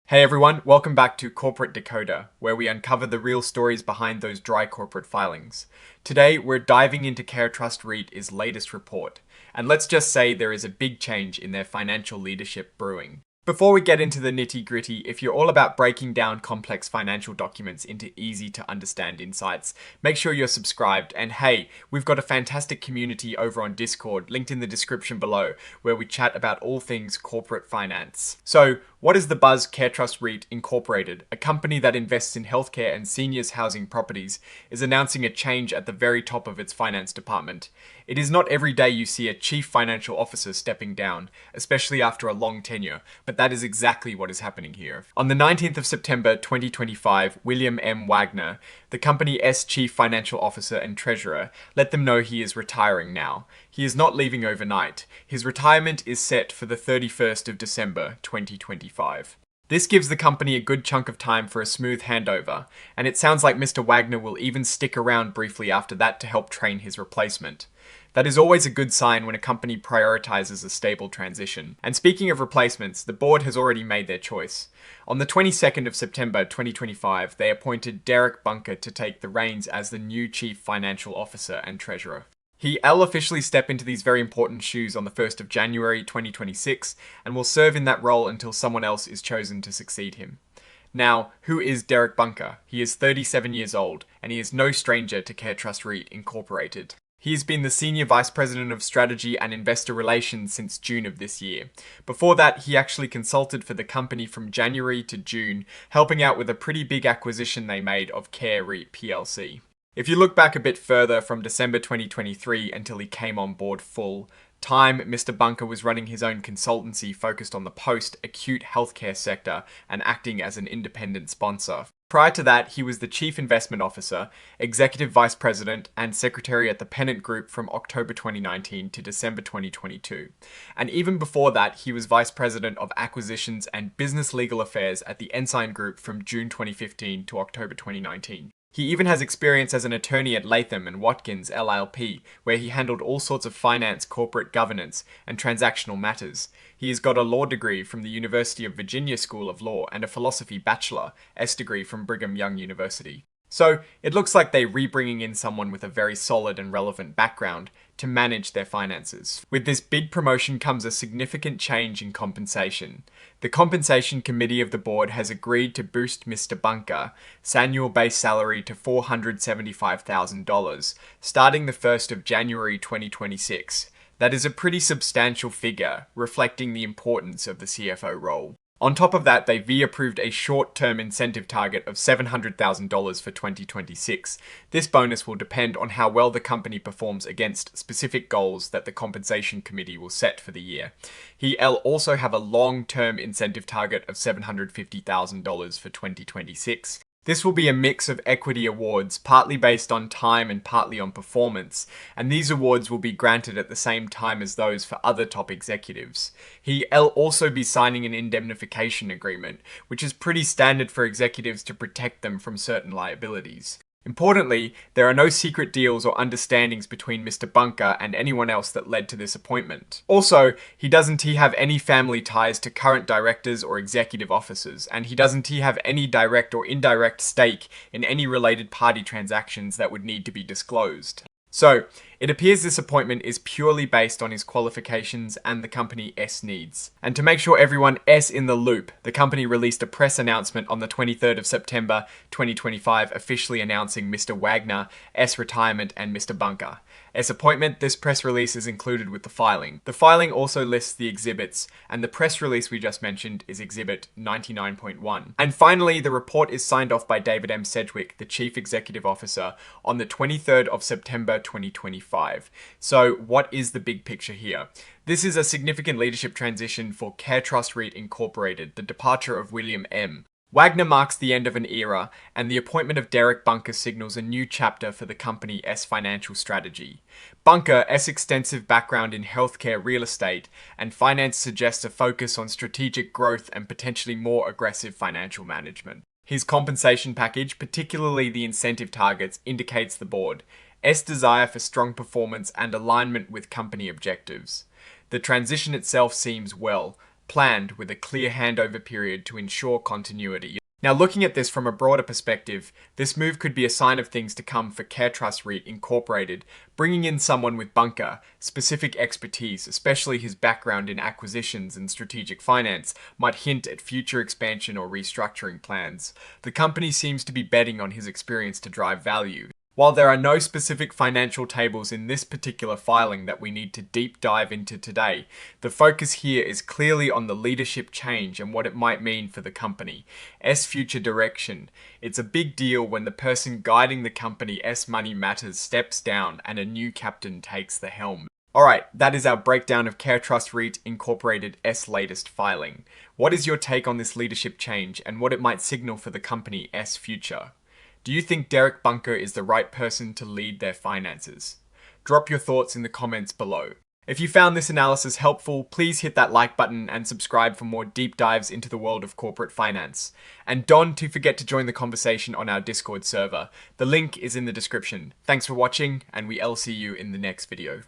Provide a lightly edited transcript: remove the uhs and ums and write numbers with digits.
Hey everyone, welcome back to Corporate Decoder, where we uncover the real stories behind those dry corporate filings. Today, we're diving into CareTrust REIT's latest report, and let's just say there is a big change in their financial leadership brewing. Before we get into the nitty-gritty, if you're all about breaking down complex financial documents into easy-to-understand insights, make sure you're subscribed. And hey, we've got a fantastic community over on Discord, linked in the description below, where we chat about all things corporate finance. So, what is the buzz CareTrust REIT Incorporated, a company that invests in healthcare and seniors housing properties, is announcing a change at the very top of its finance department. It is not every day you see a chief financial officer stepping down, especially after a long tenure, but that is exactly what is happening here. On the 19th of September 2025, William M. Wagner, the company's chief financial officer and treasurer, let them know he is retiring now. He is not leaving overnight. His retirement is set for the 31st of December 2025. This gives the company a good chunk of time for a smooth handover, and it sounds like Mr. Wagner will even stick around briefly after that to help train his replacement. That is always a good sign when a company prioritizes a stable transition. And speaking of replacements, the board has already made their choice. On the 22nd of September 2025, they appointed Derek Bunker to take the reins as the new chief financial officer and treasurer. He'll officially step into these very important shoes on the 1st of January 2026 and will serve in that role until someone else is chosen to succeed him. Now, who is Derek Bunker? He is 37 years old, and he is no stranger to CareTrust REIT Incorporated. He has been the Senior Vice President of Strategy and Investor Relations since June of this year. Before that, he actually consulted for the company from January to June, helping out with a pretty big acquisition they made of Care REIT PLC. If you look back a bit further from December 2023 until he came on board full time, Mr. Bunker was running his own consultancy focused on the post-acute healthcare sector and acting as an independent sponsor. Prior to that, he was the Chief Investment Officer, Executive Vice President, and Secretary at the Pennant Group from October 2019 to December 2022. And even before that, he was Vice President of Acquisitions and Business Legal Affairs at the Ensign Group from June 2015 to October 2019. He even has experience as an attorney at Latham & Watkins LLP, where he handled all sorts of finance, corporate governance, and transactional matters. He has got a law degree from the University of Virginia School of Law and a philosophy bachelor, S degree from Brigham Young University. So, it looks like they're rebringing in someone with a very solid and relevant background to manage their finances. With this big promotion comes a significant change in compensation. The compensation committee of the board has agreed to boost Mr. Bunker's annual base salary to $475,000, starting the 1st of January 2026. That is a pretty substantial figure, reflecting the importance of the CFO role. On top of that, they approved a short-term incentive target of $700,000 for 2026. This bonus will depend on how well the company performs against specific goals that the compensation committee will set for the year. He'll also have a long-term incentive target of $750,000 for 2026. This will be a mix of equity awards, partly based on time and partly on performance, and these awards will be granted at the same time as those for other top executives. He'll also be signing an indemnification agreement, which is pretty standard for executives to protect them from certain liabilities. Importantly, there are no secret deals or understandings between Mr. Bunker and anyone else that led to this appointment. Also, he doesn't have any family ties to current directors or executive officers, and he doesn't have any direct or indirect stake in any related party transactions that would need to be disclosed. So, it appears this appointment is purely based on his qualifications and the company's needs. And to make sure everyone is in the loop, the company released a press announcement on the 23rd of September 2025 officially announcing Mr. Wagner's retirement and Mr. Bunker's appointment. This press release is included with the filing. The filing also lists the exhibits, and the press release we just mentioned is Exhibit 99.1. And finally, the report is signed off by David M. Sedgwick, the Chief Executive Officer, on the 23rd of September 2025. So what is the big picture here? This is a significant leadership transition for CareTrust REIT Incorporated, the departure of William M. Wagner marks the end of an era, and the appointment of Derek Bunker signals a new chapter for the company's financial strategy. Bunker's extensive background in healthcare real estate and finance suggests a focus on strategic growth and potentially more aggressive financial management. His compensation package, particularly the incentive targets, indicates the board's desire for strong performance and alignment with company objectives. The transition itself seems well planned with a clear handover period to ensure continuity. Now, looking at this from a broader perspective, this move could be a sign of things to come for CareTrust REIT Incorporated, bringing in someone with bunker, specific expertise, especially his background in acquisitions and strategic finance, might hint at future expansion or restructuring plans. The company seems to be betting on his experience to drive value. While there are no specific financial tables in this particular filing that we need to deep dive into today, the focus here is clearly on the leadership change and what it might mean for the company's future direction. It's a big deal when the person guiding the company's money matters steps down and a new captain takes the helm. Alright, that is our breakdown of CareTrust REIT Incorporated's latest filing. What is your take on this leadership change and what it might signal for the company's future? Do you think Derek Bunker is the right person to lead their finances? Drop your thoughts in the comments below. If you found this analysis helpful, please hit that like button and subscribe for more deep dives into the world of corporate finance. And don't forget to join the conversation on our Discord server. The link is in the description. Thanks for watching, and we'll see you in the next video.